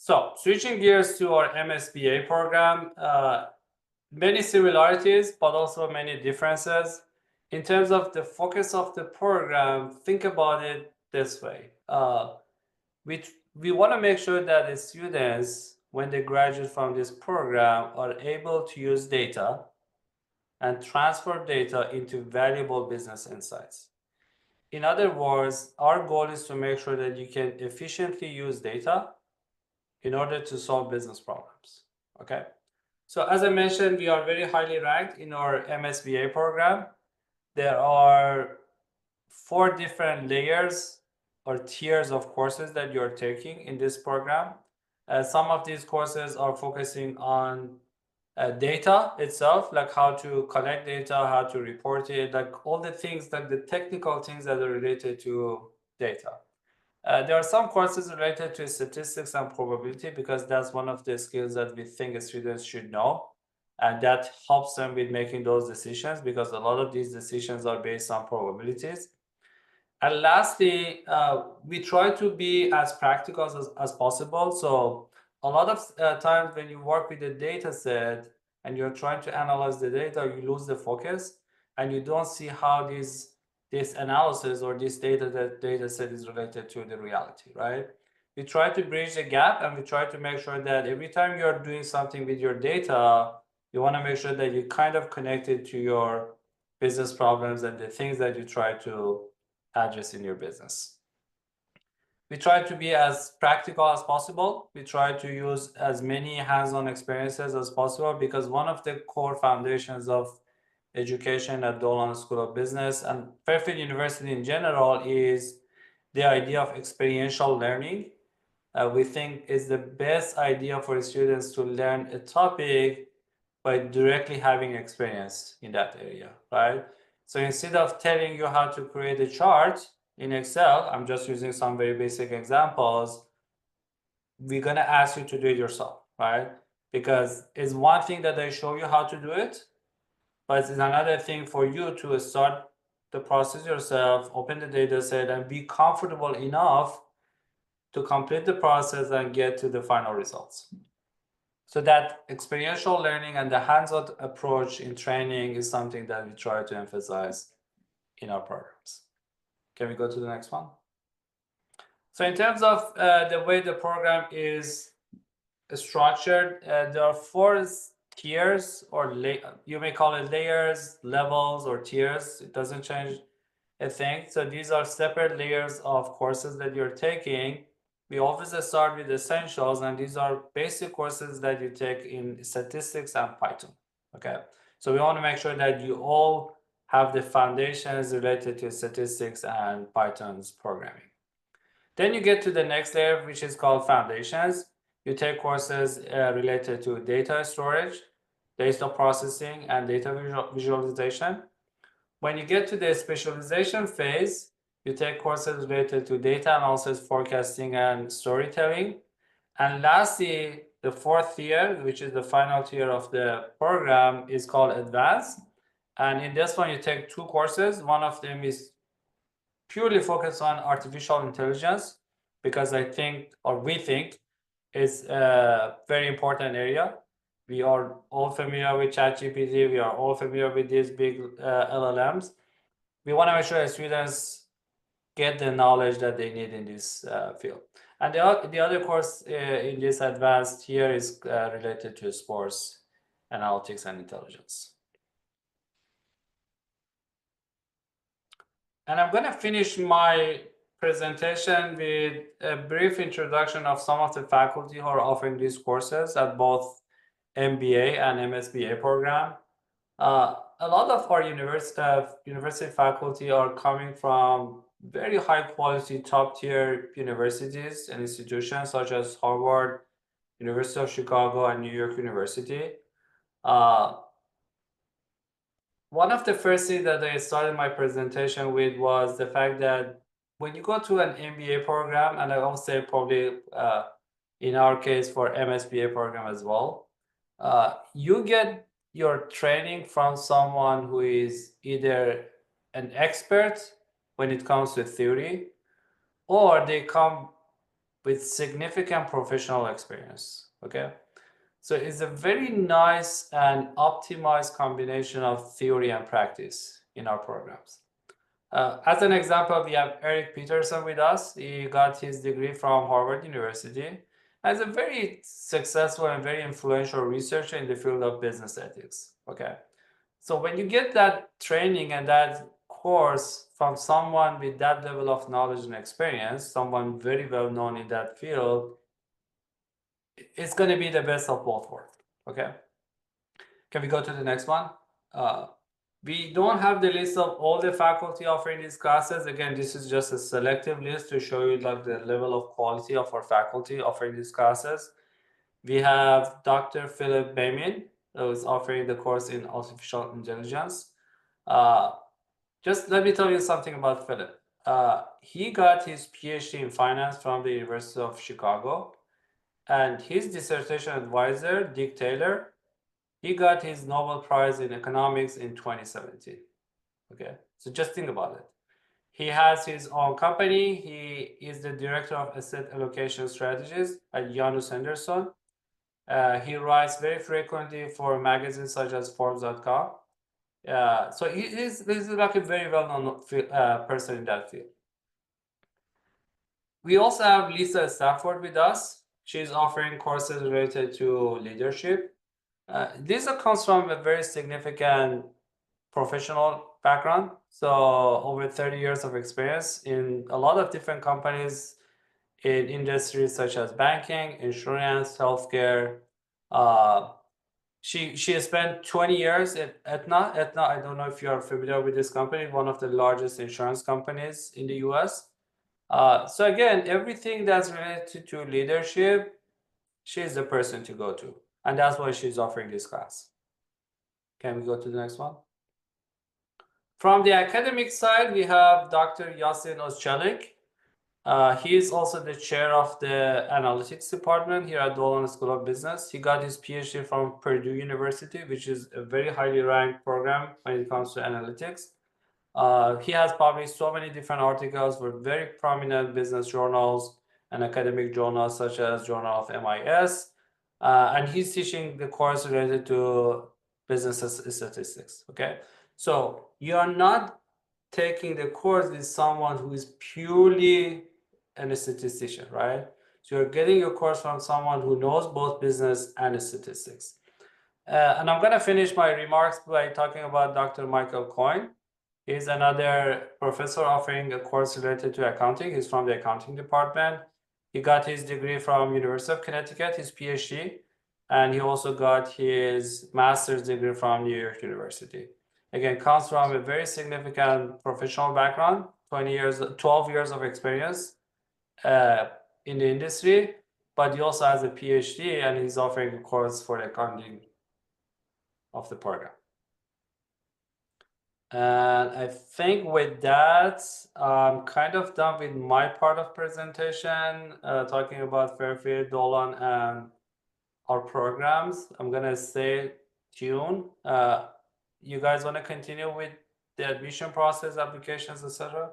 So switching gears to our MSBA program, many similarities, but also many differences. In terms of the focus of the program, think about it this way. We want to make sure that the students, when they graduate from this program, are able to use data and transfer data into valuable business insights. In other words, our goal is to make sure that you can efficiently use data in order to solve business problems. Okay. So as I mentioned, we are very highly ranked in our MSBA program. There are 4 different layers or tiers of courses that you're taking in this program. Some of these courses are focusing on data itself, like how to collect data, how to report it, like all the things, like the technical things that are related to data. There are some courses related to statistics and probability because that's one of the skills that we think students should know. And that helps them with making those decisions because a lot of these decisions are based on probabilities. And lastly, we try to be as practical as possible. So a lot of times when you work with a data set and you're trying to analyze the data, you lose the focus and you don't see how this analysis or this data set is related to the reality, right? We try to bridge the gap and we try to make sure that every time you're doing something with your data, you want to make sure that you kind of connect it to your business problems and the things that you try to address in your business. We try to be as practical as possible. We try to use as many hands-on experiences as possible because one of the core foundations of education at Dolan School of Business and Fairfield University in general is the idea of experiential learning. We think is the best idea for students to learn a topic by directly having experience in that area, right? So instead of telling you how to create a chart in Excel, I'm just using some very basic examples, we're gonna ask you to do it yourself, right? Because it's one thing that I show you how to do it, but it's another thing for you to start the process yourself, open the data set, and be comfortable enough to complete the process and get to the final results. So that experiential learning and the hands-on approach in training is something that we try to emphasize in our programs. Can we go to the next one? So in terms of the way the program is structured, there are 4 tiers, or you may call it layers, levels, or tiers. It doesn't change a thing. So these are separate layers of courses that you're taking. We always start with essentials, and these are basic courses that you take in statistics and Python. Okay, so we want to make sure that you all have the foundations related to statistics and Python's programming. Then you get to the next layer, which is called foundations. You take courses related to data storage, data processing, and data visualization. When you get to the specialization phase, you take courses related to data analysis, forecasting, and storytelling. And lastly, the 4th tier, which is the final tier of the program, is called advanced. And in this one, you take 2 courses. One of them is purely focused on artificial intelligence, because I think, or we think, it's a very important area. We are all familiar with ChatGPT. We are all familiar with these big LLMs. We want to make sure that students get the knowledge that they need in this field. And the other course in this advanced here is related to sports analytics and intelligence. And I'm going to finish my presentation with a brief introduction of some of the faculty who are offering these courses at both MBA and MSBA program. A lot of our university faculty are coming from very high quality, top tier universities and institutions such as Harvard, University of Chicago, and New York University. One of the first things that I started my presentation with was the fact that when you go to an MBA program, and I will say probably in our case for MSBA program as well, you get your training from someone who is either an expert when it comes to theory, or they come with significant professional experience. Okay, so it's a very nice and optimized combination of theory and practice in our programs. As an example, we have Eric Peterson with us. He got his degree from Harvard University as a very successful and very influential researcher in the field of business ethics. Okay, so when you get that training and that course from someone with that level of knowledge and experience, someone very well known in that field, it's going to be the best of both worlds. Okay, can we go to the next one? We don't have the list of all the faculty offering these classes. Again, this is just a selective list to show you like the level of quality of our faculty offering these classes. We have Dr. Philip Baymin, who is offering the course in artificial intelligence. Just let me tell you something about Philip. He got his PhD in finance from the University of Chicago, and his dissertation advisor, Dick Taylor, he got his Nobel Prize in economics in 2017. Okay, so just think about it. He has his own company. He is the director of asset allocation strategies at Janus Henderson. He writes very frequently for magazines such as Forbes.com. So he's like a very well-known person in that field. We also have Lisa Stafford with us. She's offering courses related to leadership. Lisa comes from a very significant professional background. So over 30 years of experience in a lot of different companies in industries such as banking, insurance, healthcare. She has spent 20 years at Aetna. Aetna, I don't know if you are familiar with this company, one of the largest insurance companies in the US. So again, everything that's related to leadership, she's the person to go to. And that's why she's offering this class. Can we go to the next one? From the academic side, we have Dr. Yasin Özçelik. He is also the chair of the analytics department here at Dolan School of Business. He got his PhD from Purdue University, which is a very highly ranked program when it comes to analytics. He has published so many different articles for very prominent business journals and academic journals such as Journal of MIS. And he's teaching the course related to business statistics. Okay, so you are not taking the course with someone who is purely a statistician, right? So you're getting your course from someone who knows both business and statistics. And I'm going to finish my remarks by talking about Dr. Michael Coyne. He's another professor offering a course related to accounting. He's from the accounting department. He got his degree from University of Connecticut, his PhD, and he also got his master's degree from New York University. Again, comes from a very significant professional background, 12 years of experience in the industry, but he also has a PhD and he's offering a course for the accounting of the program. And I think with that, I'm kind of done with my part of presentation, talking about Fairfield, Dolan, and our programs. I'm gonna stay tuned. You guys want to continue with the admission process, applications, etc.?